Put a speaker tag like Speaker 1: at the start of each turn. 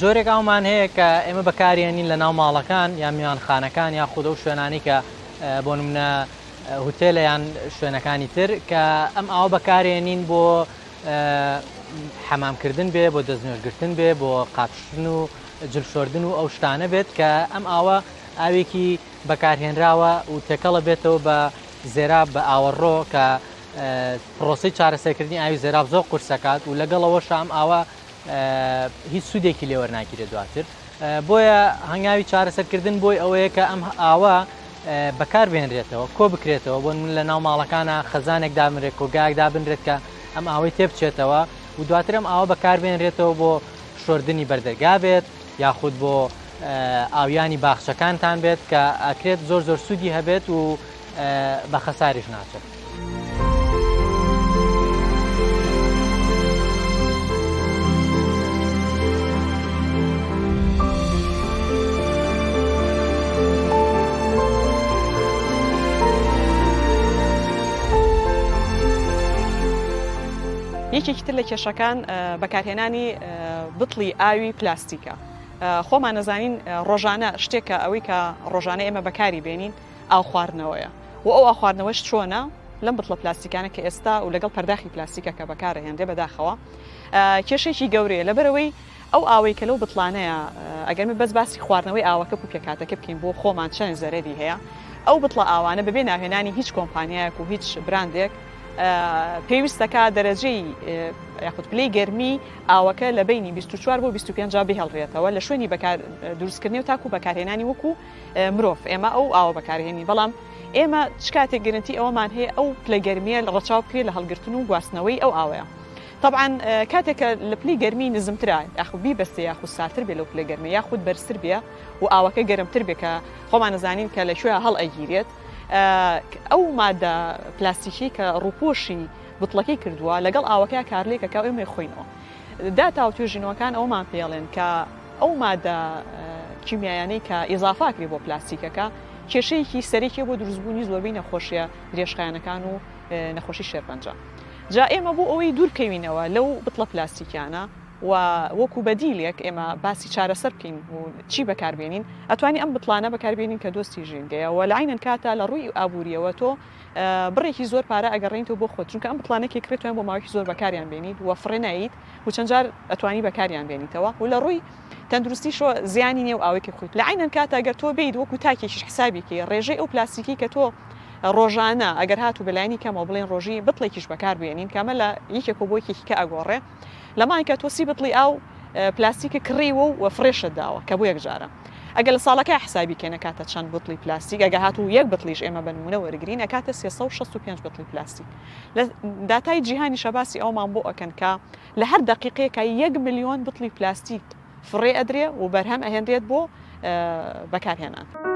Speaker 1: جۆرێک ئەومان هەیە کە ئێمە بەکارێنین لە ناو ماڵەکان یا میوانخانەکان یا خودە و شوێنانی کە بۆ نمونە هوتێلە یان شوێنەکانی تر کە ئەم ئاوە بەکارێنین بۆ حەمامکردن بێ، بۆ دەستنوێژگرتن بێ، بۆ قاپشتن و جلشۆردن و ئەو شتانە بێت کە ئەم ئاوە ئاوێکی بەکارهێنراوە و تێکەڵە بێتەوە بە زێراب بە ئاوەڕۆ کە پرۆسی چارەسەرکردنی ئاوی زێراب زۆر قورسەکات و لەگەڵەوەش ئەم ئاوە هیچ سوودێکی لێوەرناگیرێت دواتر. بۆیە هەنگاوی چارەسەرکردن بۆی ئەوەیە کە ئەم ئاوە بەکار بێنرێتەوە، کۆ بکرێتەوە بۆ من لە ناو ماڵەکانە خەزانێک دابنرێت، کۆگایەک دابنرێت کە ئەم ئاوەی تێبچێتەوە و دواتر ئەم ئاوە بەکار بێنرێتەوە بۆ شۆردنی بەردەرگا بێت یاخود بۆ ئاویانی باخچەکانتان بێت کە ئەکرێت زۆر زۆر سوودی هەبێت و بە خەساریش ناچێت.
Speaker 2: یەکێکی تر لە کێشەکان بەکارهێنانی بتڵی ئاوی پلاستیکە. خۆمان نەزانین ڕۆژانە شتێکە ئەوەی کە ڕۆژانە ئێمە بەکاری بێنین ئاو خواردنەوەیە و ئەو ئاخواردنەوەش چۆنە لەم بتڵە پلاستیکانە کە ئێستا و لەگەڵ پەرداخی پلاستیکە کە بەکارە هێندێ بەداخەوە کێشێکی گەورەیە لەبەرەوەی ئەو ئاوەی کە لەو بتڵانەیە ئەگەرمە بەس باسی خواردنەوەی ئاوەکە و پێکاتەکە بکەین بۆ خۆمان چەند زەرەری هەیە ئەو بتڵە ئاوانە بەبێ ناهێنانی هیچ کۆمپانیایەک و هیچ براندێک پێویستەکە دەرەجەی یاخود پلەی گەرمی ئاوەکە لە بینی 24 بۆ 25 بهێڵڕێتەوە لە شوێنی دروستکردنی و تاکو بەکارهێنانی وەکو مرۆڤ ئێمە ئەو ئاوە بەکارهێنی بەڵام ئێمە چ کاتێک گرنتی ئەوەمان هەیە ئەو پلە گەرمیە ڕەچاو بکرێت لە هەڵگرتن و گواستنەوەی ئەو ئاوەیە. طبعاً کاتێکە لە پلی گەرمی نزمترا یاخود بیبەستێ یاخود ساتر بێ لەو پلە گەرمی یاخود بەرزتر بێ و ئاوەکە گەرمتر بێ کە خۆمان نەزانین کە لەکوێ هەڵ ئەگیرێت ئەو مادە پلاستیکی کە ڕووپۆشی بتڵەکەی کردووە لەگەڵ ئاوەکە کارلێکەکە ئێمە خۆینەوە داتا و توێژینەوەکان ئەومان پێڵێن کە ئەو مادە کیمیایانەی کە ئیزافاکری بۆ پلاستیکەکە کێشەیەکی سەرێکی بۆ دروستبوونی زۆربەی نەخۆشیە درێژخایەنەکان و نەخۆشی شێرپەنجە. جا ئێمە بۆ ئەوەی دوورکەوینەوە لەو بتڵە پلاستیکیانە و وەکو بەدیلێک ئێمە باسی چارەسەر بکەین و چی بەکاربێنین ئەتوانی ئەم بتڵانە بەکاربێنین کە دۆستی ژینگەیە و لەعینەن کاتە لە ڕووی ئابوووریەوە تۆ بڕێکی زۆر پارە ئەگەڕێنیتەوە بۆ خۆت چونکە ئەم بتڵانێکی کڕێتوان بۆ ماوەیەکی زۆر بەکاریان بێنیت و فڕێناییت و چەند جار ئەتوانی بەکاریان بێنیتەوە و لە ڕووی تەندروستیشۆ زیانی نیە و ئاوێکی خۆیت لەعینەن کاتە ئەگەر تۆ بیت وەکو تاکێکیش حسابێکی ڕێژەی ئەو پلاستیکی کە تۆ ڕۆژانە ئەگەر هاتو بەلایانی کەمەوە بڵێن ڕۆژی بتڵێکیش بەکاربێنین کەمە لە یەکێک بۆ یەکێکی کە ئەگۆڕێ لەمای کە تۆ سی بتڵی ئاو پلاستیکە کڕیوە و فرێشت داوە کە بۆ یەک جارە ئەگەر لە ساڵەکە حسابی کێنە کاتە چەند بتڵی پلاستیک ئەگە هاتوو یەک بتڵیش ئێمە بنمونە وەرگرین ئەکاتە 365 بتڵی پلاستیک لە داتای جیهانی شەباسی ئەومان بۆ ئەکەن کە لە هەر دقیقەیەکە 1 ملیۆن بتڵی پلاستیک فڕێ ئەدرێ و بەرهەم ئەهێنرێت بۆ بەکارهێنان.